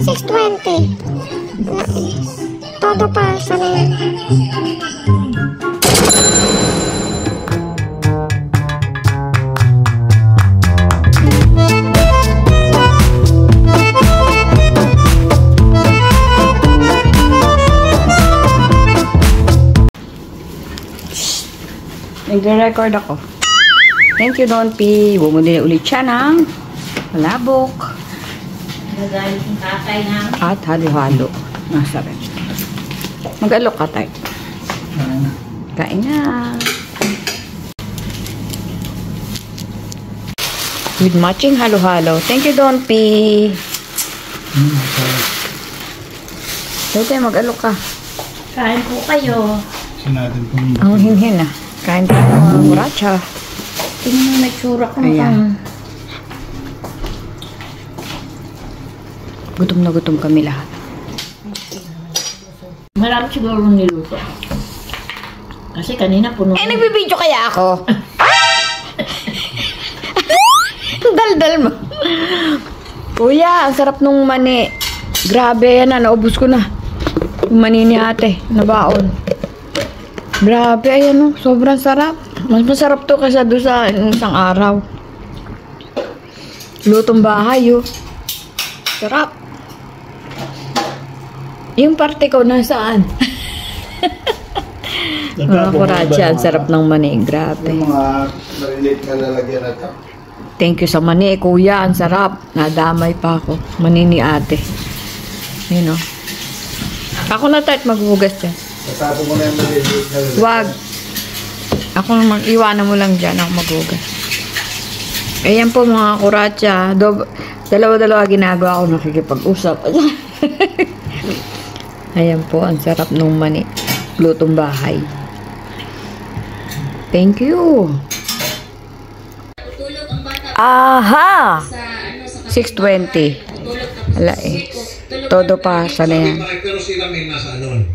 620. Todo pa sa yan. Nagre-record ako. Thank you, Don P. Bumuli ulit siya ng malabok. Nagalit yung kakay na. At halo-halo. Masarap. Mag-alok ka tayo. Kain na. With matching halo-halo. Thank you, Don P. Tayo, mag-alok ka. Kain po kayo. Ang hinhin na. Kain tayo ng muracha. Tingnan mo nagsura ko. Ayan. Gutom na gutom kami lahat. Marami siguro niluto. Kasi kanina puno. Eh, nagbibideo kaya ako? Dal-dal mo. Kuya, ang sarap nung mani. Grabe yan na, naubos ko na. Yung mani ni ate, nabaon. Grabe, ayan o, sobrang sarap. Mas masarap to kaysa doon sa isang araw. Lutong bahay o. Sarap. Yung parte ko nasaan? Mga kuracha, ang sarap ng mani. Grabe. Yung mga maliliit na lalagyan na ito. Thank you sa mani, kuya. Ang sarap. Nadamay pa ako. Mani ni ate. Yun o. Ako na tayo maghugas dyan. Tatapon mo na yung maliliit na lalagyan. Wag. Ako naman, iwanan mo lang dyan. Ako maghugas. Ayan po mga kuracha. Dalawa-dalawa ginagawa ako nakikipag-usap. Ayan po, ang sarap nung mani. Lutong bahay. Thank you. Aha! 6:20. Ala eh. Todo pa sa na yan. Pero sila may nasa anon.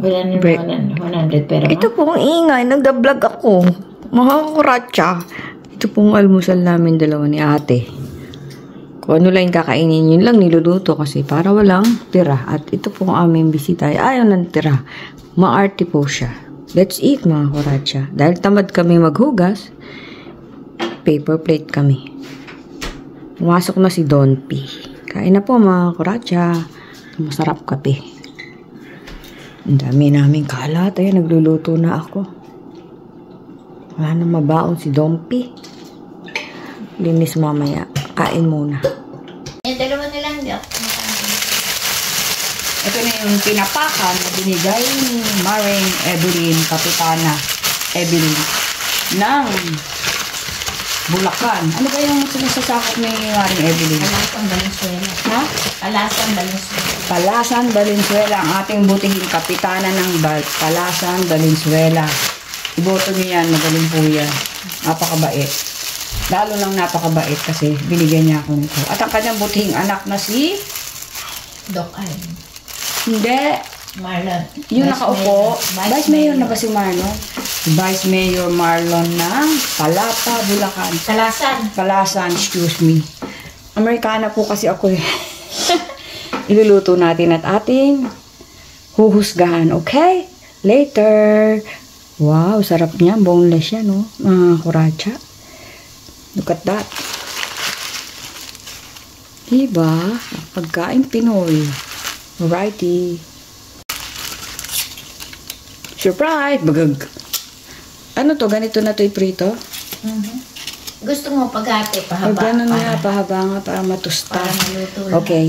Wala naman 100 pero. Ito pong ingay. Nagda-vlog ako. Mga kuracha. Ito pong almusal namin dalawa ni ate. Kung ano lang kakainin, yun lang niluluto kasi para walang tira. At ito pong aming bisita ay ayaw ng tira. Maarte po siya. Let's eat mga kuracha. Dahil tamad kami maghugas, paper plate kami. Pumasok na si Don P. Kain na po mga kuracha. Masarap kape. Ang dami namin kalat. Ayan, nagluluto na ako. Wala na mabaon si Don P. Linis mamaya. Kain muna. Eh, dalawa na lang diyan. Ito na yung pinapakan na binigay ni Maring Evelyn, Kapitana Evelyn, ng Bulacan. Ano ba yung sinasasakop ni Maring Evelyn? Palasan Valenzuela. Ha? Palasan Valenzuela. Palasan Valenzuela, ang ating butihing kapitana ng Palasan Valenzuela. Iboto niyo yan, magaling po yan. Napakabait. Lalo lang napakabait kasi binigyan niya ako nito. At ang kanyang butihing anak na si Doc Ay. Hindi. Marlon. Yung nakaupo. Vice Mayor na ba si Marlon? Vice Mayor Marlon ng Palapa, Bulacan. Palasan, excuse me. Amerikana po kasi ako eh. Iluluto natin at ating huhusgahan. Okay? Later. Wow, sarap niya. Boneless yan, no? Mga kuracha. Look at that. Diba? Pagkain Pinoy. Alrighty. Surprise! Bagag. Ano to? Ganito na to iprito? Gusto mo paghati, pahaba. Pag ganun nga, pahaba nga para matusta. Para maluto lang. Okay.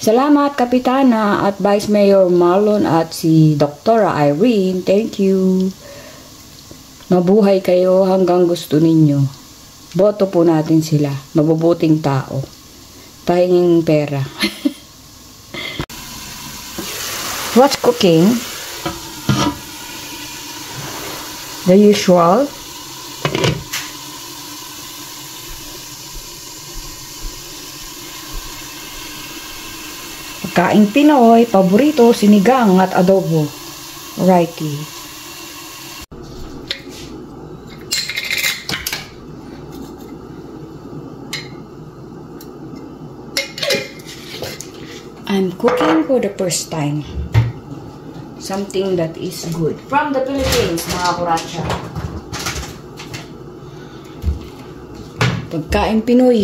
Salamat, Kapitana at Vice Mayor Marlon at si Dr. Irene. Thank you. Mabuhay kayo hanggang gusto ninyo. Boto po natin sila. Mabubuting tao. Pahinging pera. What's cooking? The usual. Pagkain Pinoy, paborito, sinigang at adobo. Righty. I'm cooking for the first time. Something that is good. From the Philippines, mga kuracha. Pagkain Pinoy.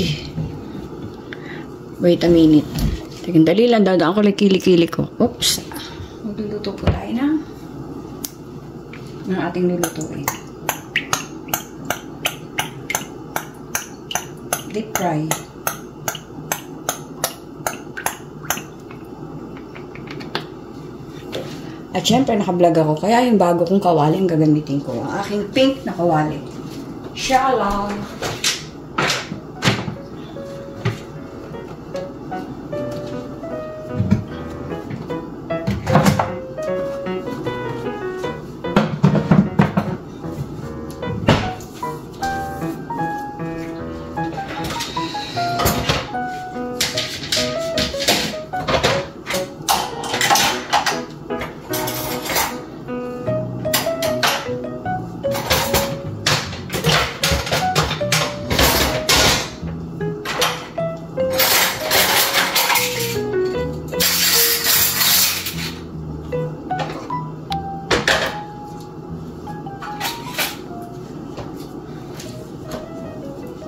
Wait a minute. Tingnan, dali lang. Dadaan ko lang kilikili ko. Oops. Magluluto po tayo ng ating lulutuin. Deep fry. At syempre, naka-vlog ako. Kaya yung bago kong kawali ang gagamitin ko. Ang aking pink na kawali. Shalom!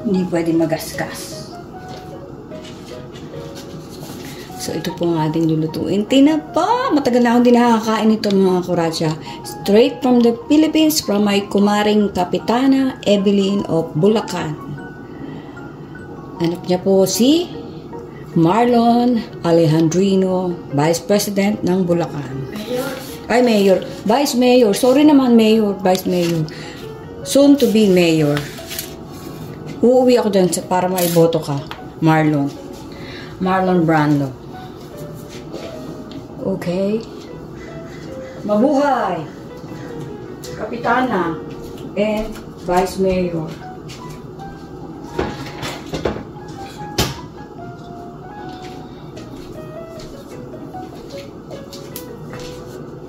Hindi pwede magasgas. So, ito po ang ating lulutuin. Tinapa! Matagal na akong di nakakain ito, mga kuracha. Straight from the Philippines, from my kumaring Kapitana Evelyn of Bulacan. Anak niya po si Marlon Alejandrino, Vice President ng Bulacan. Ay, Mayor. Vice Mayor. Sorry naman, Mayor. Vice Mayor. Soon to be Mayor. Uuwi ako dyan para maiboto ka. Marlon. Marlon Brando. Okay. Mabuhay! Kapitana and Vice Mayor.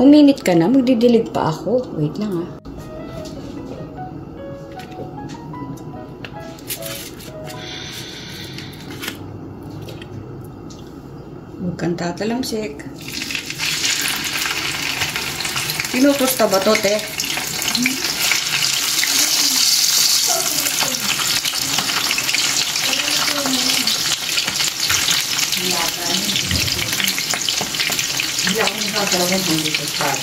Uminit ka na, magdidilig pa ako. Wait lang ah. Huwag kang tatalamsik. Pinutosta ba to, te? Hindi ako nakatalagang hindi ito pa.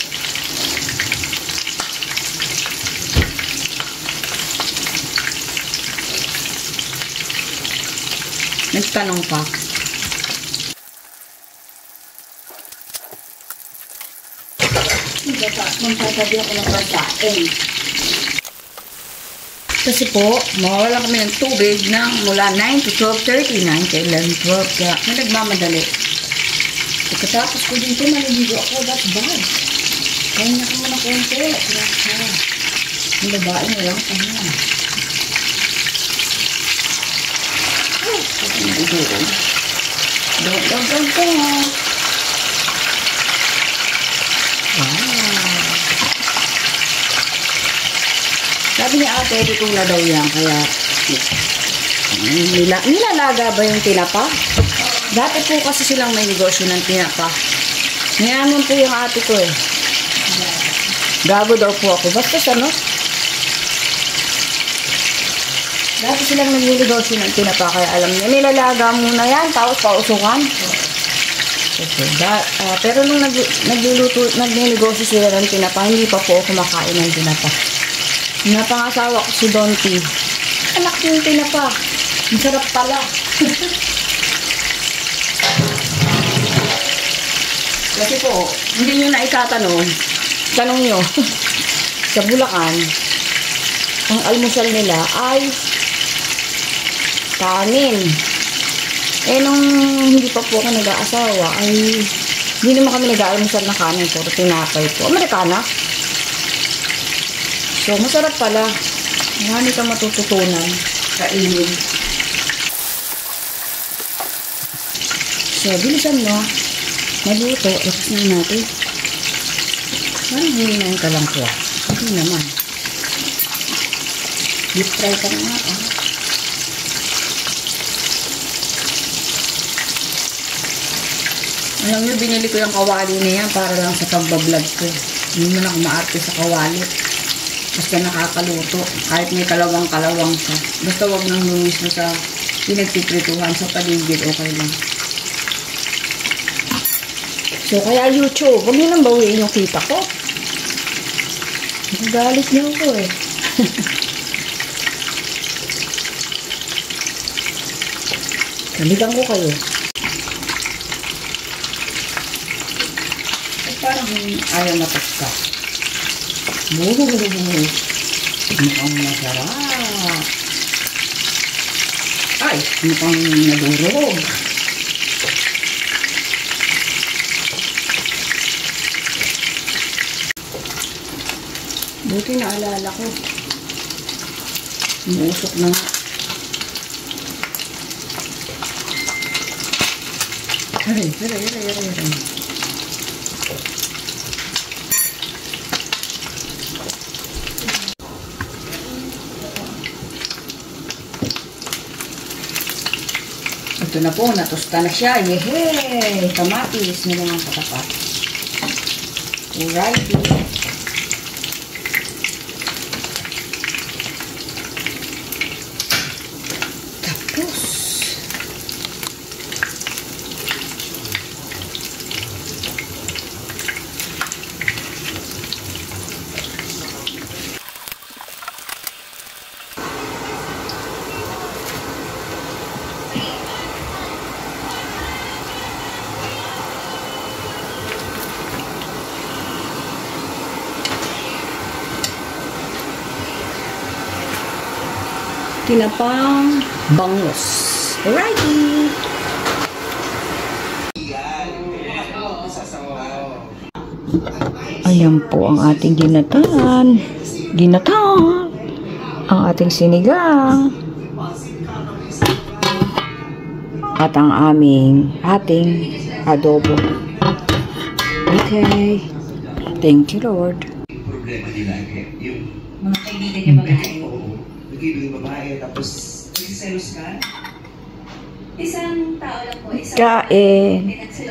Nagtanong pa. Magtatabi ako ng pagkain. Kasi po, mawala kami ng tubig ng mula 9 to 12:30, 9 to 11, 12. Kaya may nagmamadali. Pagkatapos ko din ito, maliligo ako. That's bad. Kaya na ko na konti. Ang babae na lang. Don't. Sabi ni ate, dito na daw yan. Kaya, nilalaga ba yung tinapa? Dati po kasi silang may negosyo ng tinapa. Mayaman po yung ate ko eh. Gago daw po ako. Basta ano? Dati silang nag-negosyo ng tinapa. Kaya alam niya, nilalaga muna yan. Tapos pausukan. Okay. Pero nung nag-negosyo sila ng tinapa, hindi pa po ako kumakain ng tinapa. Napangasawa ko si Donty. Anak yung tinapa. Ang sarap pala. Kasi po, hindi nyo na itatanong. Tanong nyo. Sa Bulacan, ang almusal nila ay kanin. Eh, nung hindi pa po ako nag-aasawa, ay hindi naman kami nag-aalmusal na kanin. Puro tinapay po. Amerikana. So, masarap pala. Marami kang matututunan. Kainin. So, bilisan mo. Maluto. Lakas na natin. Parang hihinayin ka lang po. Hindi naman. Deep fry ka na nga. Ah. Alam niyo, binili ko yung kawali na yan para lang sa pagbablog ko. Hindi man ako maarte sa kawali. Basta nakakaluto. Kahit may kalawang-kalawang siya. Basta wag nang lumis mo sa pinagpiprituhan sa paligid. Okay lang. So, kaya YouTube, huwag niyo nang bawiin yung kita ko. Nagalit niyo ako eh. Kalikan ko kayo. Eh, parang ayaw matakka. Mukhang masarap. Ay, mukhang nadurog. Buti naalala ko. Umusok na nga. Aray. Ito na po, natusta na siya. Yehey! Kamatis na naman katapat. Alrighty. Tinapang bangus. Alrighty! Ayan po ang ating ginatan. Ang ating sinigang. At ang aming ating adobo. Okay. Thank you, Lord. Problema nila yung Mga kaibigan niya babae. nagiging babae tapos nagsiselos ka? Isang tao lang po. Isang Kain.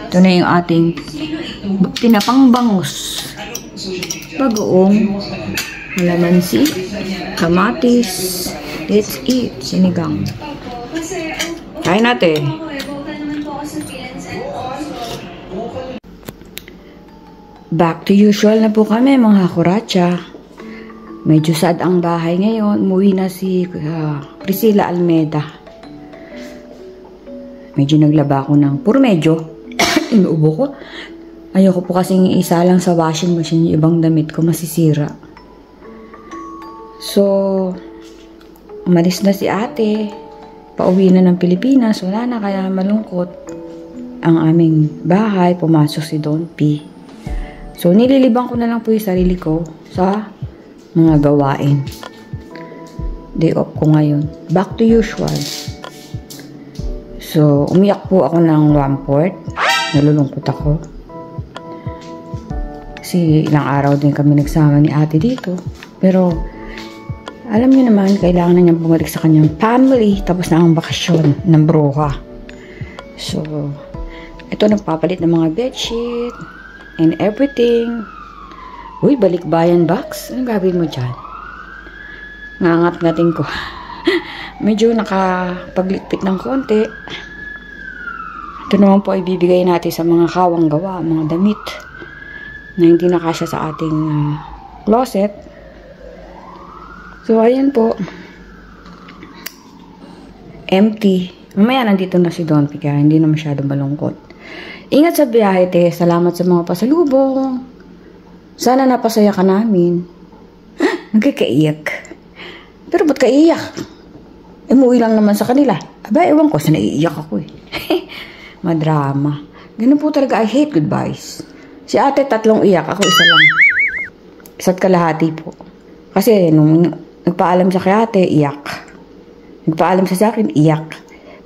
Ito na yung ating tinapang bangus. Bagoong. Malamansi. Kamatis. Let's eat. Sinigang. Kasi, Kain natin. bawal naman po ako sa feelings and also, Back to usual na po kami mga kuratsa. Medyo sad ang bahay ngayon. Umuwi na si Priscilla Almeda. Medyo naglaba ako ng puro medyo. Inuubo ko. Ayoko po kasing isa lang sa washing machine yung ibang damit ko masisira. So, umalis na si ate. Pauwi na ng Pilipinas. Wala na kaya malungkot ang aming bahay. Pumasok si Don P. So, nililibang ko na lang po yung sarili ko sa mga gawain. Day off ko ngayon. Back to usual. So, umiyak po ako ng 1/4. Nalulungkot ako. Kasi ilang araw din kami nagsama ni ate dito. Pero, alam niyo naman, kailangan na niyang bumalik sa kanyang family. Tapos na ang bakasyon ng bruha. So, ito nagpapalit ng mga bedsheet and everything. Uy, balikbayan box. Anong gagawin mo dyan? Ngangat-ngating ko. Medyo nakapaglikpit ng konti. Ito naman po ay bibigay natin sa mga kawang gawa, mga damit na hindi nakasya sa ating closet. So, ayan po. Empty. Mamaya nandito na si Don P, kaya hindi na masyadong malungkot. Ingat sa biyahe, te. Salamat sa mga pasalubong. Sana napasaya ka namin. Nagkakaiyak. Pero ba't kaiyak? Umuwi lang naman sa kanila. Aba, ewan ko, sana iiyak ako eh. Madrama. Ganun po talaga, I hate goodbyes. Si ate 3 iyak, ako 1 lang. 1 kalahati po. Kasi nung nagpaalam siya kay ate, iyak. Nagpaalam siya sa akin, iyak.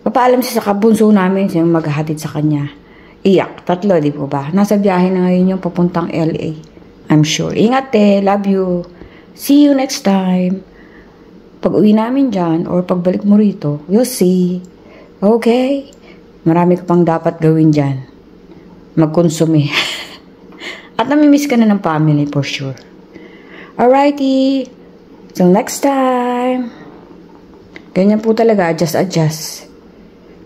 Papaalam siya sa kabunso namin, siya maghahatid sa kanya. Iyak. 3, di po ba? Nasa biyahe na ngayon yung papuntang LA. I'm sure. Ingat eh. Love you. See you next time. Pag uwi namin dyan, or pagbalik mo rito, you'll see. Okay? Marami ka pang dapat gawin dyan. magkonsume. At namimiss ka na ng family for sure. Alrighty. Till next time. Ganyan po talaga, adjust.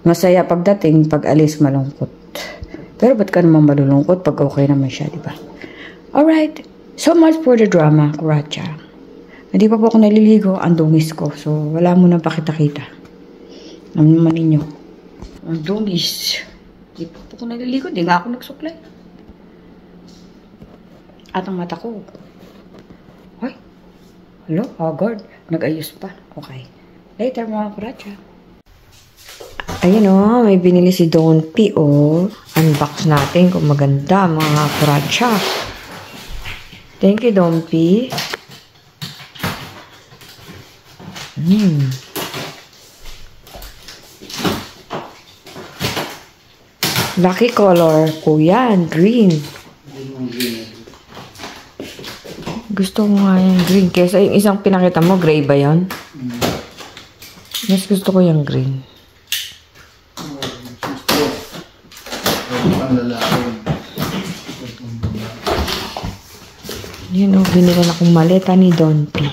Masaya pagdating, pag alis malungkot. Pero ba't ka naman malulungkot pag okay naman siya, diba? Alright. So much for the drama, Kuracha. Hindi pa po ako naliligo, ang dungis ko. So, wala mo nang pakita-kita. Alam naman ninyo. Ang dungis. Hindi pa po ako naliligo, hindi nga ako nagsuklay. At ang mata ko. Hoy. Hello? Oh, God. Nag-ayos pa. Okay. Later, mga Kuracha. Ayan o, may binili si Don P o. Unbox natin kung maganda, mga Kuracha. Thank you, Don P. Lucky color po yan, green. Gusto ko nga yung green. Kesa yung isang pinakita mo, gray ba yun? Mas gusto ko yung green. Yun o, binila na kong maleta ni Don P.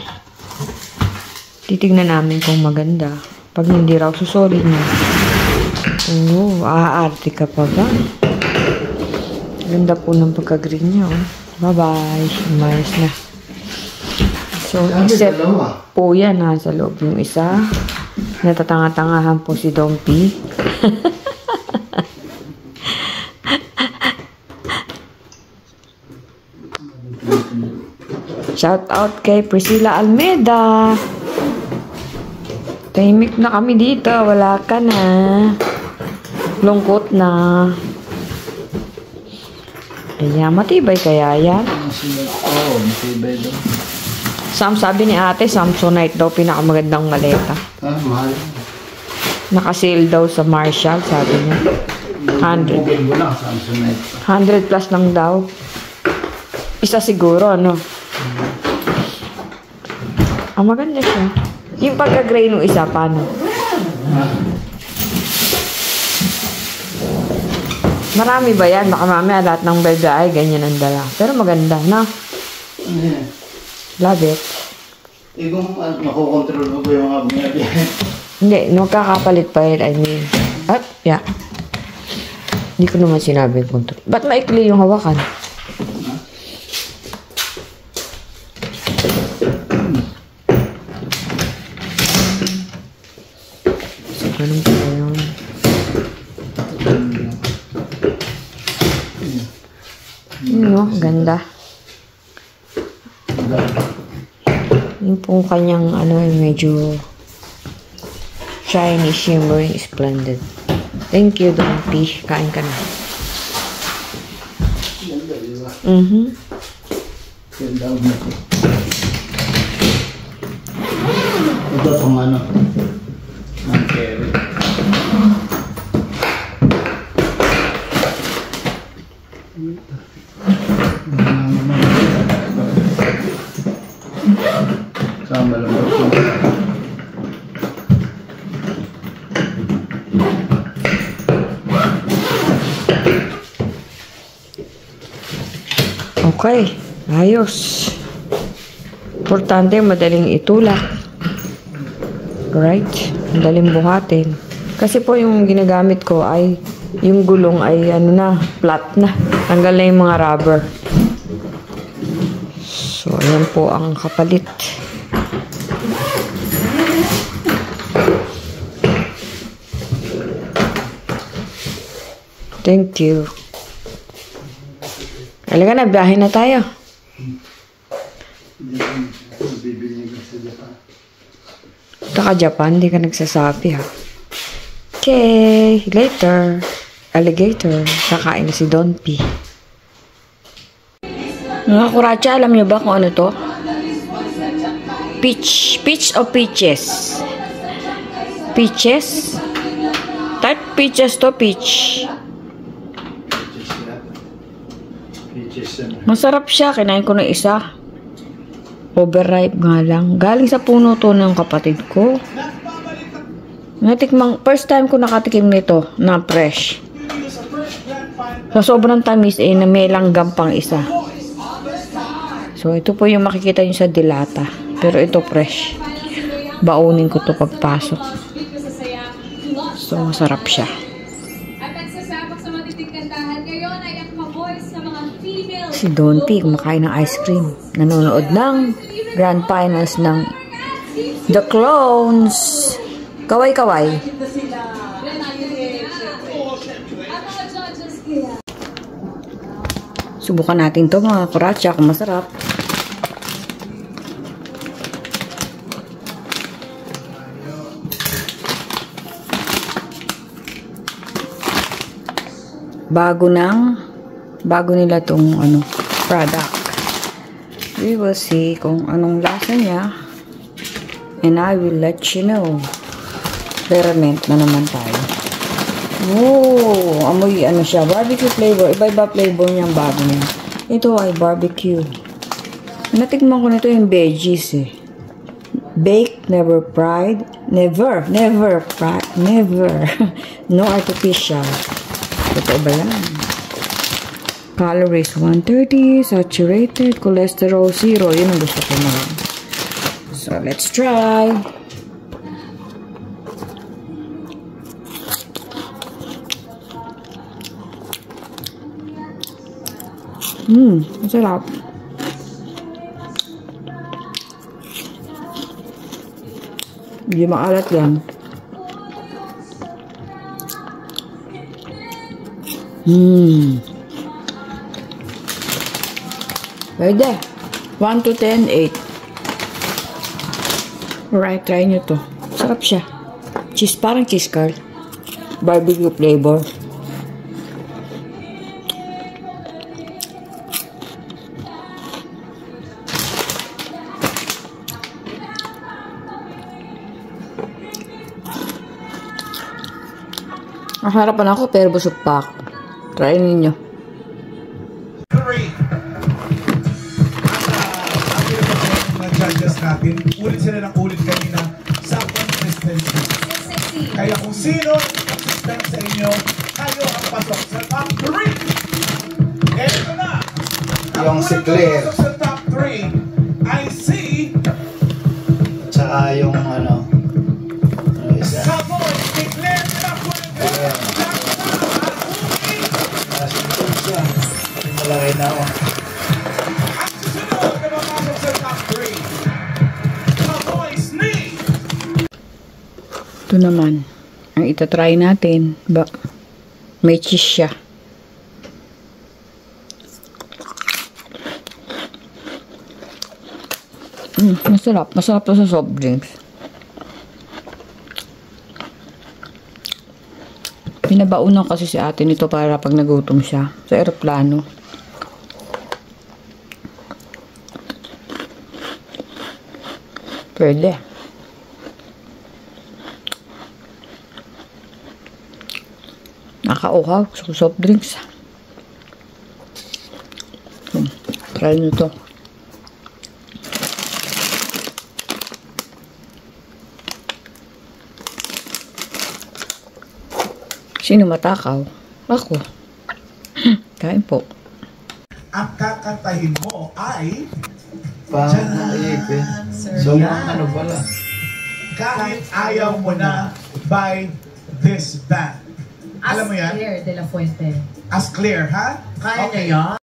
Titignan namin kung maganda. Pag hindi raw, susolid mo. Oo, aarte ka pa ba? Ganda po ng pagka-green niya. Oh. Bye-bye. Umayos na. So, except po yan ha, sa loob yung isa. Natatanga-tangahan po si Don P. Shout out kay Priscilla Almeida. Tahimik na kami dito. Wala ka na. Lungkot na. Kaya matibay kaya yan. Oo, matibay daw. Sabi ni ate, Samsonite daw pinakamagandang maleta. Mahal. Naka-sale daw sa Marshall, sabi niya. 100 plus lang daw. Isa siguro, ano? Ang maganda siya. Yung pagka-gray nung isa, paano? Marami ba yan? Baka mamaya lahat ng beda ay ganyan ang dala. Pero maganda, na? Love it. Kung makokontrol mo ba yung mga binabiyahe? Hindi, magkakapalit pa yun, I mean. At, yeah. Hindi ko naman sinabi yung control. Ba't maikli yung hawakan? So, ganun pa yun. Yun, ganda. Yung pong kanyang, ano, medyo shiny, shimmering, splendid. Thank you, Don P. Kain ka na. Ito pang ano? Ang carry. Sama lang ito. Okay, ayos. Importante, madaling itulak. Right? Madaling buhatin. Kasi po yung ginagamit ko ay, yung gulong ay ano na, flat na. Tanggal na yung mga rubber. So, ayan po ang kapalit. Thank you. Talaga na, biyahe na tayo. Punta ka Japan, hindi ka nagsasabi ha. Okay, later. Alligator. Kakain na si Don P. Mga Kuracha, alam niyo ba kung ano to? Peach. Peach o peaches? Peaches? Tart peaches to peach. Masarap siya. Kinain ko ng isa. Overripe nga lang. Galing sa puno to ng kapatid ko. Natikmang, first time ko nakatikim nito na fresh. Sa sobrang tamis, na may langgam pang isa. So, ito po yung makikita nyo sa dilata. Pero ito fresh. Baunin ko to pagpasok. So, masarap siya. At nagsasabak sa matitig kantahan ngayon ay ang ka-voice ng mga female. Si Donty kumakain ng ice cream. Nanonood ng grand finals ng The Clones. Kaway-kaway. At mga judges kaya. Subukan natin to mga kuratsa kung masarap. Bago nila tong product. We will see kung anong lasa niya. And I will let you know. Experiment na naman tayo. Oh, amoy siya, barbecue flavor. Iba-iba flavor niyang bago niya. Ito ay barbecue. Natikman ko nito yung veggies eh. Baked, never fried. Never fried. Never. No artificial. Ito ba yan? Calories 130, saturated, cholesterol 0. Yun ang gusto ko naman. So, let's try. Masarap. Hindi maalat yan. Pwede. 1 to 10, 8. Alright, try nyo to. Sarap siya. Parang cheese curd. Barbecue flavor. Nakaharapan ako pero busog pa ako. Try ninyo. Mga judges natin, ulit sila ng ulit kanina sa consistency. Kaya kung sino consistent sa inyo, kayo ang pasok sa top 3. Ito na. Yung si Claire. Ang sa top 3 ay si Tsaka yung isa. Savoy, si Claire de la Fuente. Siya. Malaki na ako. Ang susunod na mamasok sa top 3. Savoy Sneak. Ito naman. Ang itatry natin. May cheese siya. Masarap. Masarap to sa soft drinks. Pinabaunan kasi si ate nito para pag nagutom siya sa eroplano. Pwede. Nakauhaw sa soft drinks. Try nyo to. Sino matakaw? Ako. Kain po. Ang kakantahin mo ay Pang-iipin. So, ano pala? Kahit Ayaw Mo Na by this band. Alam mo yan? Claire de la Fuente. As Clear, ha? Kaya niya yan?